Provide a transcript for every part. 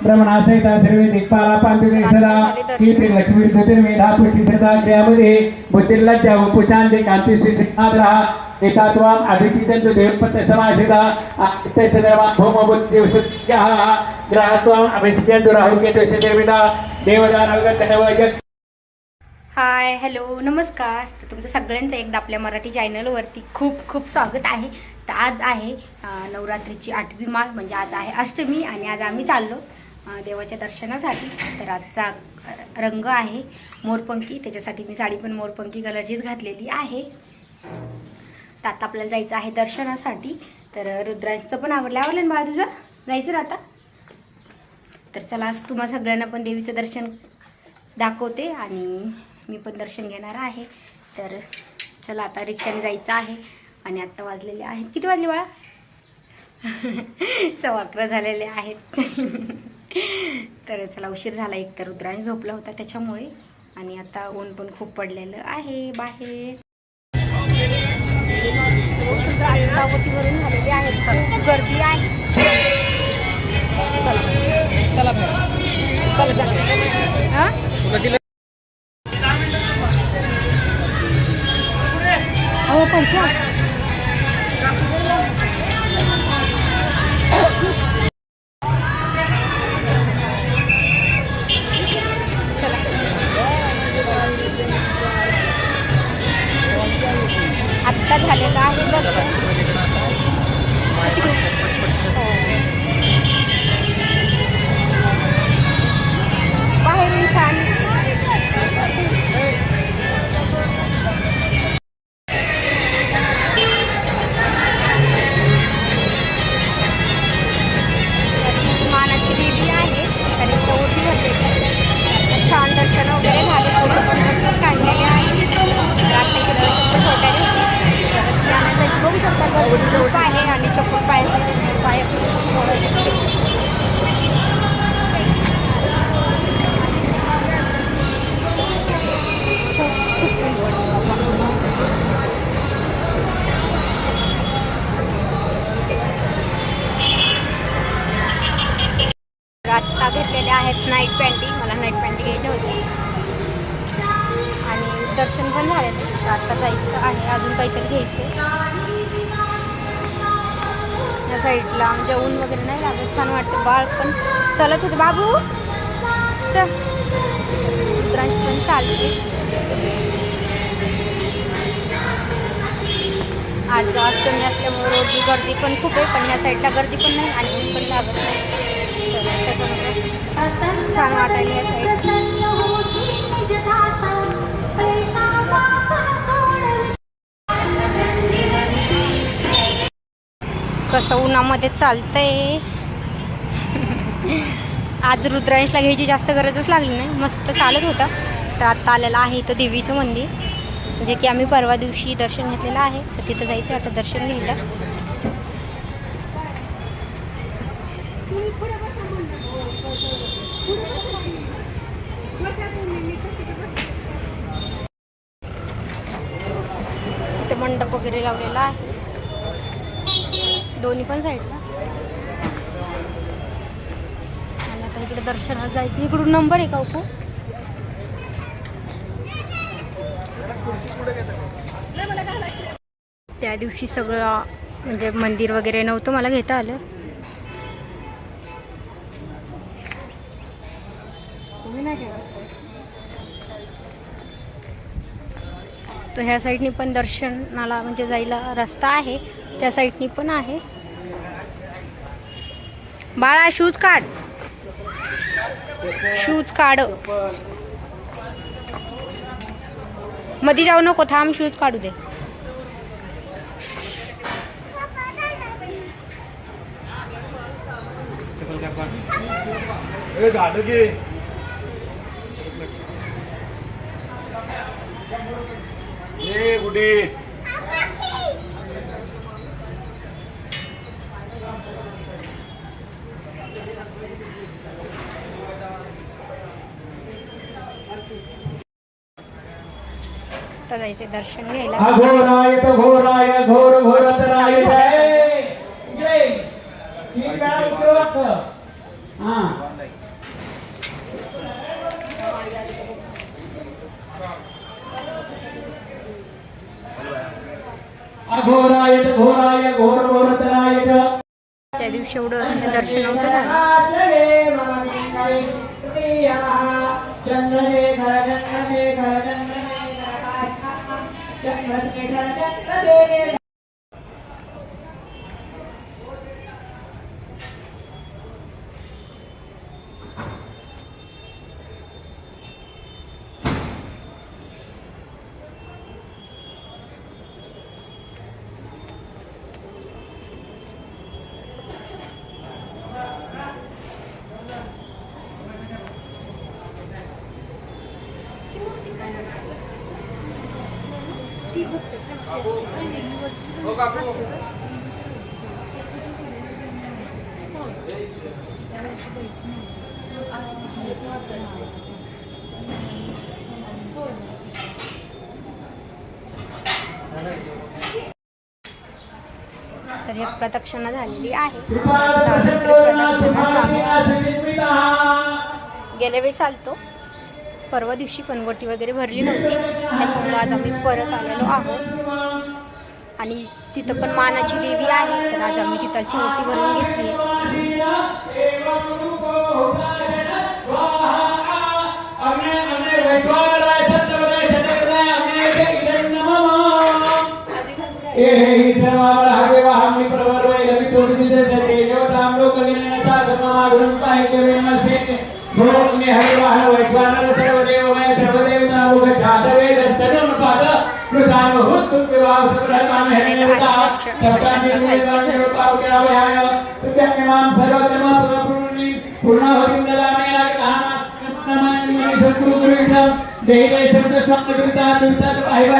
प्रमाणासहित सर्व दिक्पाला पांडुरे सदा कीर्ती लक्ष्मी ज्योतिर्मेधा पुष्टी सदा क्रियामध्ये बुद्धिर्लज्जा उपशांती कांती श्रीनाथरा एतात्वाम अभिचितंतु देवपत्य समासिता आदित्य सदर्मा भौम बुद्धि सुत्याः ग्रहस्वाम अभिचितंतु राहु केतु सदर्मिता देवदान अवगत नवजत. हाय हॅलो नमस्कार. तर तुमचं सगळ्यांचं एकदा आपल्या मराठी चॅनलवरती खूप खूप स्वागत आहे. तर आज आहे नवरात्रीची 8वी माळ, म्हणजे आज आहे अष्टमी आणि आज आम्ही चाललो देवाच्या दर्शनासाठी. तर आजचा रंग आहे मोरपंखी, त्याच्यासाठी मी साडी पण मोरपंखी कलरचीच घातलेली आहे. तर आता आपल्याला जायचं आहे दर्शनासाठी. तर रुद्रांशचं पण आवडलं ना बाळा तुझं, जायचं ना आता. तर चला आज तुम्हा सगळ्यांना पण देवीचं दर्शन दाखवते आणि मी पण दर्शन घेणार आहे. तर चला आता रिक्षाने जायचं आहे. आणि आत्ता वाजलेले आहेत, किती वाजले बाळा? 11:15 झालेले आहेत. तर चला उशीर झाला, एक तर रुद्रांश झोपला होता त्याच्यामुळे, आणि आता ऊन पण खूप पडलेलं आहे बाहेर. दावती भरून झालेली आहे, खूप गर्दी आहे. चला चला हां हो पंचा आत्ता झालेला आहे दर्शन. बाहेरून छान मानाची देवी आहे. तर ओटी भरलेली, छान दर्शन वगैरे झाले, फोटो पण काढलेले आहे. रात्री चप्पल सोडलेली होती, जाण्यासाठी बघू शकता गर्दी खूप आहे. आणि चप्पल पाय आत्ता घेतलेले आहेत नाईट पॅन्टी. मला नाईट पॅन्टी घ्यायची होती आणि दर्शन पण झाले. तर आत्ता जायचं आहे, अजून काहीतरी घ्यायचं. या साईडला म्हणजे ऊन वगैरे नाही लागत, छान वाटतं. बाळ पण चालत होते, बाबू चल. रुद्रांश पण चालते. आज अष्टमी असल्यामुळे रोडची गर्दी पण खूप आहे, पण ह्या साईडला गर्दी पण नाही आणि ऊन पण लागत नाही. त्याच्यामुळे छान वाटायला या साईड. कसं उन्हामध्ये चालतंय. आज रुद्रांशला घ्यायची जास्त गरजच लागली नाही, मस्त चालत होता. तर आता आलेलं आहे इथं देवीचं मंदिर, जे की आम्ही परवा दिवशी दर्शन घेतलेलं आहे. तर तिथं जायचं आता दर्शन घ्यायला. इथे मंडप वगैरे लावलेला आहे दोन्ही पण साईडला. आणि आता इकडे दर्शनाला जायचं. इकडून नंबर आहे का उकू? त्या दिवशी सगळं म्हणजे मंदिर वगैरे नव्हतं मला घेता आलं. तर ह्या साईडनी पण दर्शनाला म्हणजे जायला रस्ता आहे, त्या साईडनी पण आहे. बाळा शूज काढ, शूज काढ, मध्ये जाऊ नको, थांब शूज काढू दे. आता जायचे दर्शन घ्यायला. अघोराय तो घोराय घोर घोरतराय जय जय. ठीक आहे. अघोराय घोराय घोर घोरतराय त्या दिवशी एवढं म्हणजे दर्शन नव्हतं झालं. तर एक प्रदक्षिणा झालेली आहे. आता दुसरी प्रदक्षिणा चालू. गेल्या वेळेस आलतो, परवा दिवशी पण वटी वगैरे भरली नव्हती, त्याच्यामुळे आज आम्ही परत आलेलो आहोत. आणि तिथं पण मानाची देवी आहे, तर आज आम्ही तिथलची वटी भरून घेतली.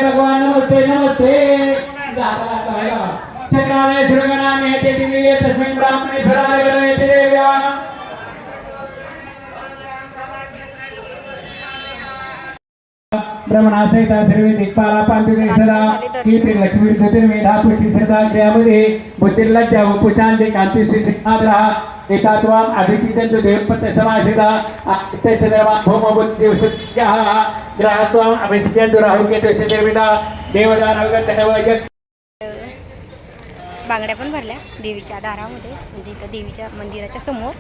भगवान नमस्ते नमस्ते चक्रालय सुरगणामे ते दिव्ये तस्मै ब्राह्मणेश्वराय गणयते देव्या ब्रह्मणासहित सर्वे दिक्पाला पांडुरेश्वरा कीर्ती लक्ष्मी ज्योतिर्मेधा पुष्टी सदा क्रियामध्ये बुद्धिर्लज्जा उपचांदे कांती सिद्धाद्रा एतात्वाम अभिचितंतु देवपत्य समासिता आदित्यसदर्वां भौम बुद्धि उषत्याः ग्रहस्वाम अभिचितंतु राहुकेतु सदर्विदा देवदानवगत नवजग. बांगड्या पण भरल्या देवीच्या दारामध्ये, म्हणजे इथं देवीच्या मंदिराच्या समोर.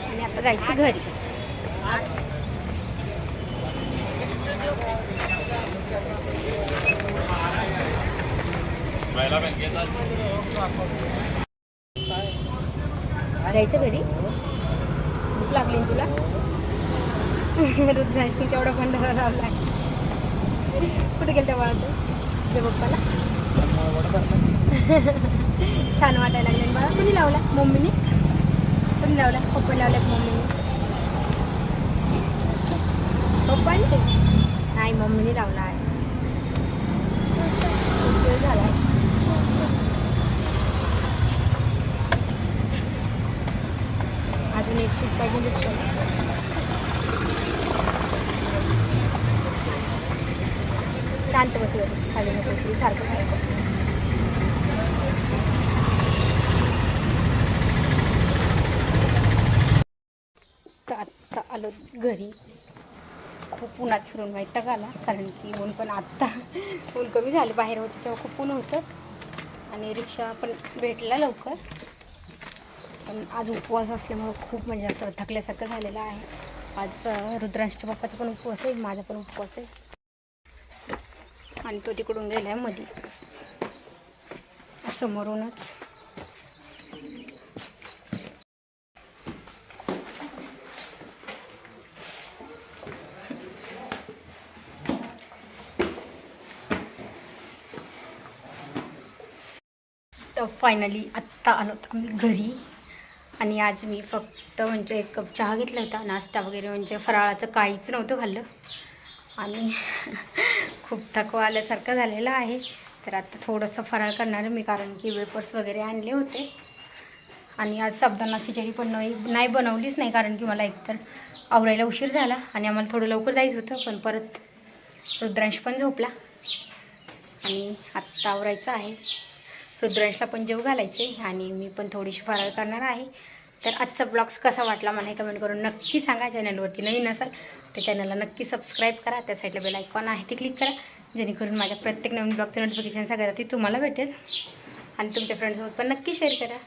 आणि आता जायचं घरी. जायचं घरी. भूक लागली ना तुला? रुद्राष्टमीचा एवढा भंडारा लावला. कुठे गेलं त्या बाळा? ते पप्पाला छान वाटायला लागले बाळा. कुणी लावला? मम्मीने. कुणी लावला? पप्पा लावला की मम्मीने? पप्पाने नाही, मम्मीने लावला आहे. झाला. अजून एक सूट पाहिजे रिक्षाला. शांत बसलं खाली नको सारखं खायचं. तर आत्ता आलो घरी. खूप उन्हात फिरून वैताग आला, कारण की ऊन पण आत्ता ऊन कमी झालं. बाहेर होतं तेव्हा खूप ऊन होतं. आणि रिक्षा पण भेटला लवकर. पण आज उपवास असल्यामुळं खूप म्हणजे असं थकल्यासारखं झालेलं आहे. आज रुद्रांशच्या बाप्पाचा पण उपवास आहे, माझा पण उपवास आहे. आणि तो तिकडून गेला आहे मध्ये समोरूनच. तर फायनली आत्ता आलो आम्ही घरी. आणि आज मी फक्त म्हणजे एक कप चहा घेतला होता. नाश्ता वगैरे म्हणजे फराळाचं काहीच नव्हतं खाल्लं. आणि खूप थकवा आल्यासारखं झालेलं आहे. तर आता थोडंसं फराळ करणार मी, कारण की वेपर्स वगैरे आणले होते. आणि आज साबुदाणा खिचडी पण नाही बनवलीच नाही, कारण की मला एकतर आवरायला उशीर झाला आणि आम्हाला थोडं लवकर जायचं होतं. पण परत रुद्रांश पण झोपला आणि आत्ता आवरायचं आहे. रुद्रांशला पण जेव घालायचे आणि मी पण थोडीशी फराळ करणार आहे. तर आजचा ब्लॉग्स कसा वाटला मला हे कमेंट करून नक्की सांगा. चॅनलवरती नवीन असाल तर चॅनलला नक्की सबस्क्राईब करा. त्या साईडला बेल आयकॉन आहे ते क्लिक करा, जेणेकरून माझ्या प्रत्येक नवीन ब्लॉगचं नोटिफिकेशन सगळ्यात आधी तुम्हाला भेटेल. आणि तुमच्या फ्रेंड्ससोबत पण नक्की शेअर करा.